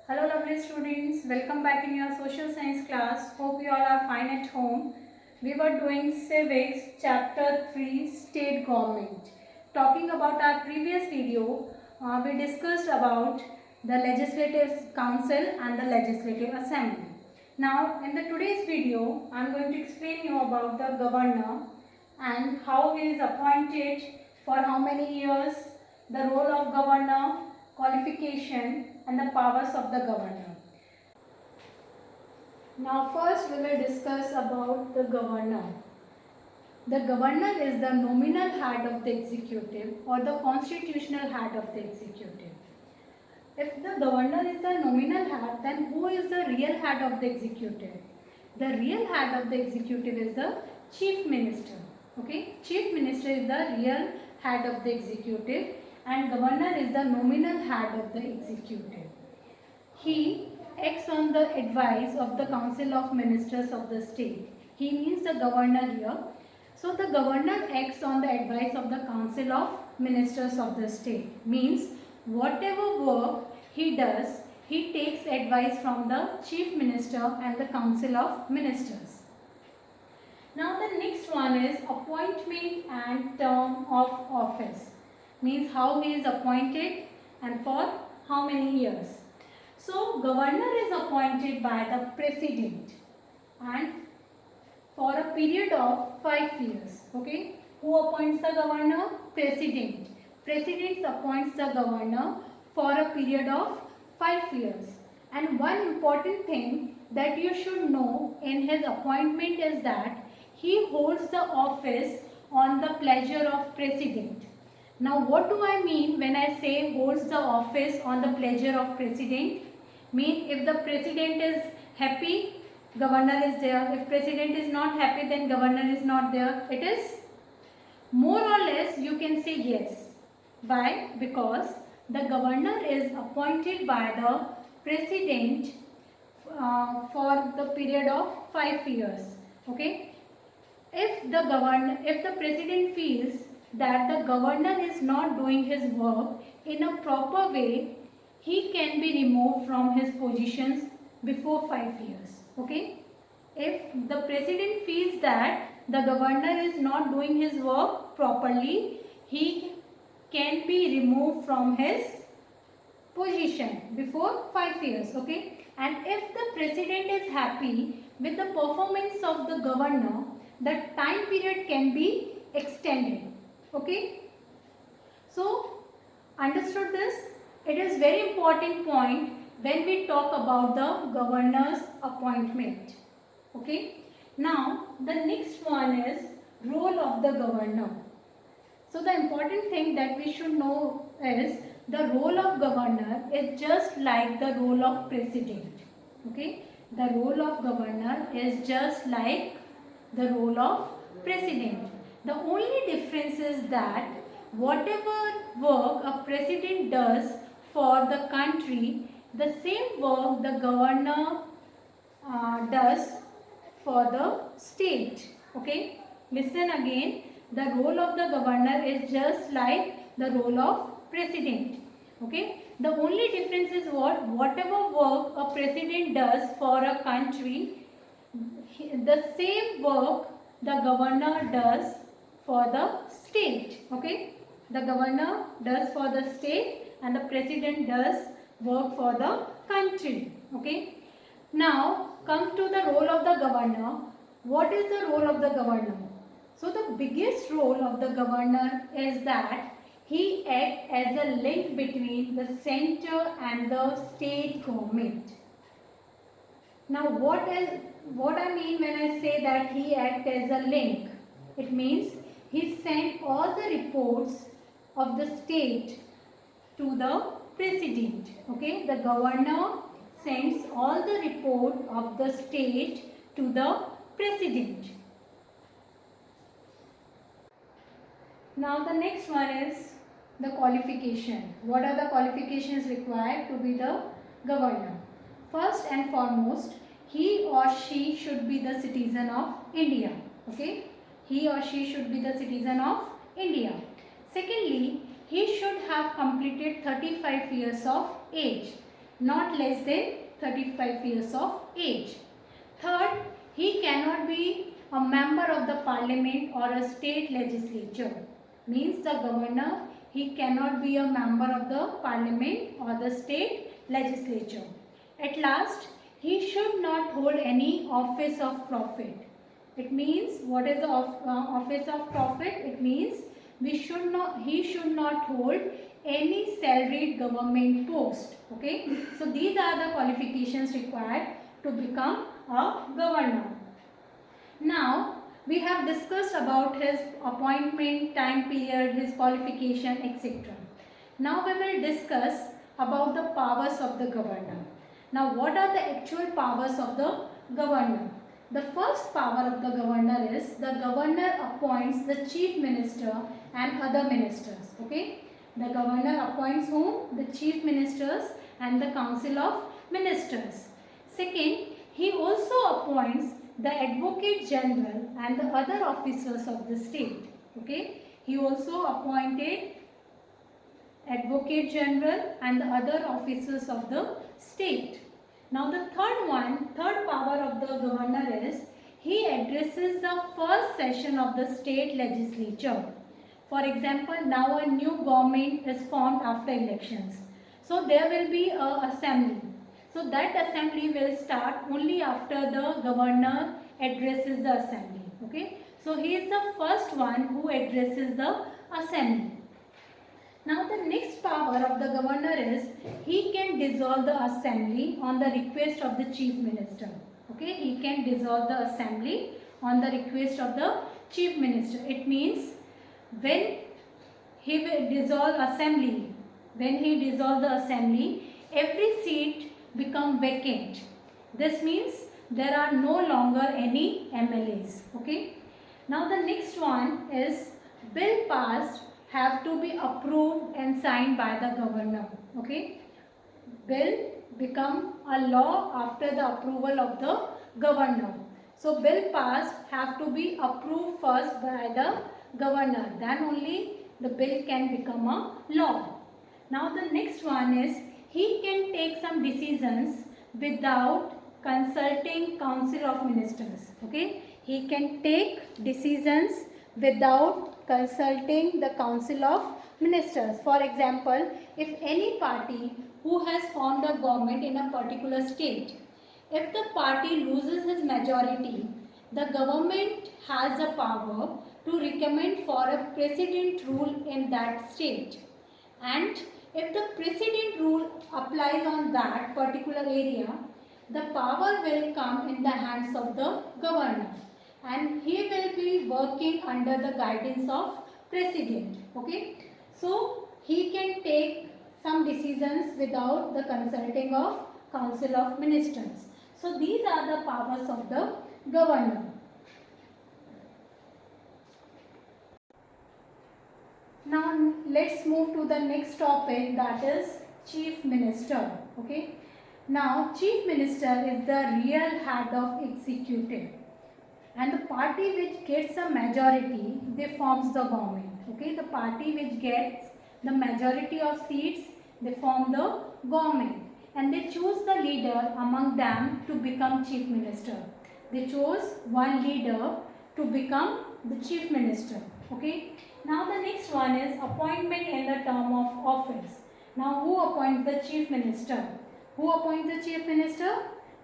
Hello lovely students, welcome back in your social science class. Hope you all are fine at home. We were doing civics chapter 3 state government. Talking about our previous video, we discussed about the legislative council and the legislative assembly. Now in the today's video, I am going to explain you about the governor and how he is appointed, for how many years, the role of governor, qualification and the powers of the governor. Now first we will discuss about the governor. The governor is the nominal head of the executive or the constitutional head of the executive. If the governor is the nominal head, then who is the real head of the executive? The real head of the executive is the chief minister. Okay, chief minister is the real head of the executive and governor is the nominal head of the executive. He acts on the advice of the Council of Ministers of the state. He means the governor here. So the governor acts on the advice of the Council of Ministers of the state. Means whatever work he does, he takes advice from the Chief Minister and the Council of Ministers. Now the next one is appointment and term of office. Means how he is appointed and for how many years. So governor is appointed by the president and for a period of 5 years. Okay. Who appoints the governor? President. President appoints the governor for a period of 5 years. And one important thing that you should know in his appointment is that he holds the office on the pleasure of president. Now what do I mean when I say holds the office on the pleasure of president? Mean if the president is happy, governor is there. If president is not happy, then governor is not there. It is more or less you can say yes. Why? Because the governor is appointed by the president for the period of 5 years. Okay. If the president feels that the governor is not doing his work in a proper way, he can be removed from his positions before 5 years. Okay. If the president feels that the governor is not doing his work properly, he can be removed from his position before 5 years. Okay. And if the president is happy with the performance of the governor, the time period can be extended. Okay. So understood this? It is very important point when we talk about the governor's appointment. Okay. Now the next one is role of the governor. So the important thing that we should know is the role of governor is just like the role of president. Okay. The role of governor is just like the role of president. The only difference is that whatever work a president does for the country, the same work the governor does for the state. Okay. Listen again. The role of the governor is just like the role of president. Okay. The only difference is what? Whatever work a president does for a country, the same work the governor does for the state. Okay. The governor does for the state and the president does work for the country. Okay. Now come to the role of the governor. What is the role of the governor? So the biggest role of the governor is that he acts as a link between the center and the state government. Now what I mean when I say that he acts as a link? It means he sends all the reports of the state to the president. Okay, the governor sends all the report of the state to the president. Now the next one is the qualification. What are the qualifications required to be the governor? First and foremost, he or she should be the citizen of India. Okay, he or she should be the citizen of India. Secondly, he should have completed 35 years of age. not less than 35 years of age. Third, he cannot be a member of the parliament or a state legislature. Means the governor, he cannot be a member of the parliament or the state legislature. At last, he should not hold any office of profit. It means, what is the office of profit? It means he should not hold any salaried government post. Okay, so these are the qualifications required to become a governor. Now we have discussed about his appointment, time period, his qualification, etc. Now we will discuss about the powers of the governor. Now what are the actual powers of the governor? The first power of the governor is the governor appoints the chief minister and other ministers. Okay, the governor appoints whom? The chief ministers and the council of ministers. Second, he also appoints the advocate general and the other officers of the state. Okay, he also appointed advocate general and the other officers of the state. Now the third power of the governor is he addresses the first session of the state legislature. For example, now a new government is formed after elections. So there will be an assembly. So that assembly will start only after the governor addresses the assembly. Okay. So he is the first one who addresses the assembly. Now the next power of the governor is he can dissolve the assembly on the request of the chief minister. Okay, he can dissolve the assembly on the request of the chief minister. It means when he will dissolve assembly, every seat become vacant. This means there are no longer any MLAs. Okay. Now the next one is bill passed have to be approved and signed by the governor. Okay. Bill become a law after the approval of the governor. So bill passed have to be approved first by the governor. Then only the bill can become a law. Now the next one is he can take some decisions without consulting council of ministers. Okay. He can take decisions without consulting the council of ministers. For example, if any party who has formed a government in a particular state, if the party loses its majority, the government has the power to recommend for a precedent rule in that state. And if the precedent rule applies on that particular area, the power will come in the hands of the governor. And he will be working under the guidance of president. Okay. So he can take some decisions without the consulting of council of ministers. So these are the powers of the governor. Now let's move to the next topic, that is chief minister. Okay. Now chief minister is the real head of executive. And the party which gets a majority, they forms the government. Okay, the party which gets the majority of seats, they form the government. And they choose the leader among them to become chief minister. They chose one leader to become the chief minister. Okay. Now the next one is appointment in the term of office. Now who appoints the chief minister? Who appoints the chief minister?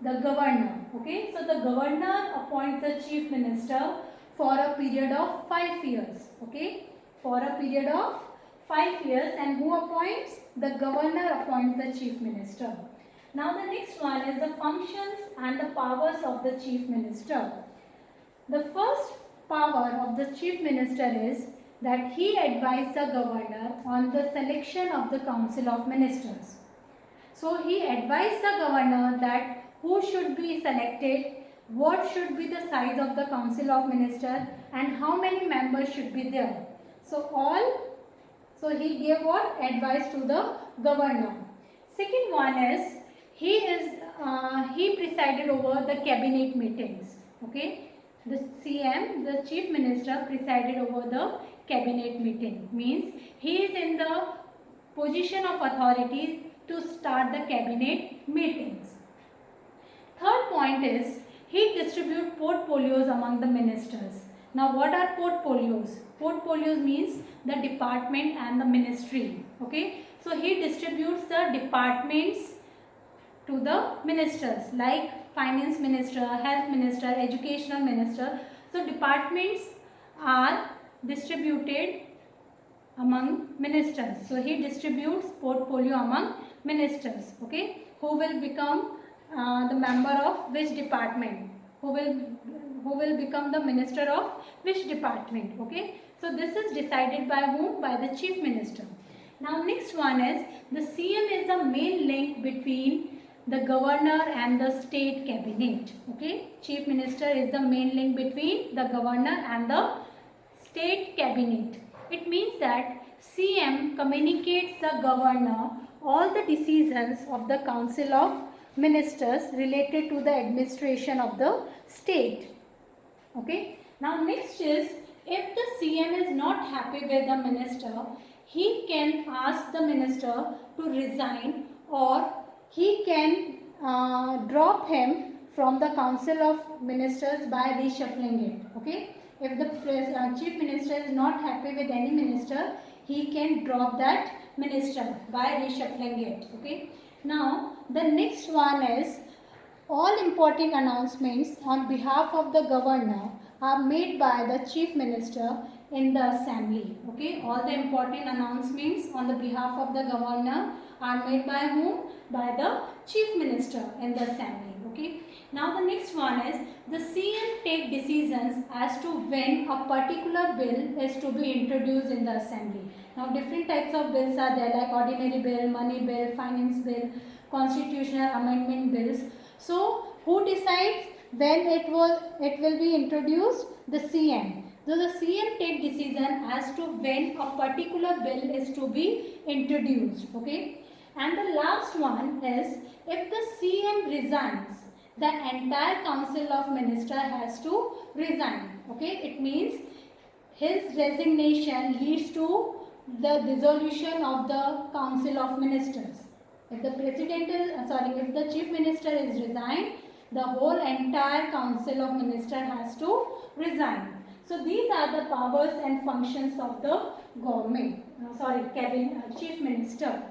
The governor. Okay, so the governor appoints the chief minister for a period of 5 years. Okay, for a period of 5 years, and who appoints? The governor appoints the chief minister. Now the next one is the functions and the powers of the chief minister. The first power of the chief minister is that he advises the governor on the selection of the council of ministers. So he advised the governor that who should be selected, what should be the size of the council of ministers, and how many members should be there. So he gave what? Advice to the governor. Second one is he presided over the cabinet meetings. Okay, the CM, the chief minister, presided over the cabinet meeting. Means he is in the position of authority to start the cabinet meetings. Third point is he distributes portfolios among the ministers. Now what are portfolios? Portfolios means the department and the ministry. Okay, so he distributes the departments to the ministers like finance minister, health minister, educational minister. So departments are distributed among ministers. So he distributes portfolio among ministers. Okay, who will become the member of which department? Who will become the minister of which department? Okay, so this is decided by whom? By the chief minister. Now next one is the CM is the main link between the governor and the state cabinet. Okay, chief minister is the main link between the governor and the state cabinet. It means that CM communicates the governor all the decisions of the council of ministers related to the administration of the state. Okay, now next is if the CM is not happy with the minister, he can ask the minister to resign, or he can drop him from the council of ministers by reshuffling it. Okay, if the chief minister is not happy with any minister, he can drop that minister by reshuffling it. Okay, now the next one is all important announcements on behalf of the governor are made by the chief minister in the assembly. Okay, all the important announcements on the behalf of the governor are made by whom? By the chief minister in the assembly. Okay, now the next one is the CM take decisions as to when a particular bill is to be introduced in the assembly. Now different types of bills are there, like ordinary bill, money bill, finance bill, constitutional amendment bills. So who decides when it will be introduced? The CM. So the CM take decision as to when a particular bill is to be introduced. Okay, and the last one is if the CM resigns, the entire council of minister has to resign. Okay, it means his resignation leads to the dissolution of the council of ministers. If the president is if the chief minister is resigned, the whole entire council of minister has to resign. So these are the powers and functions of the government. Cabinet, chief minister.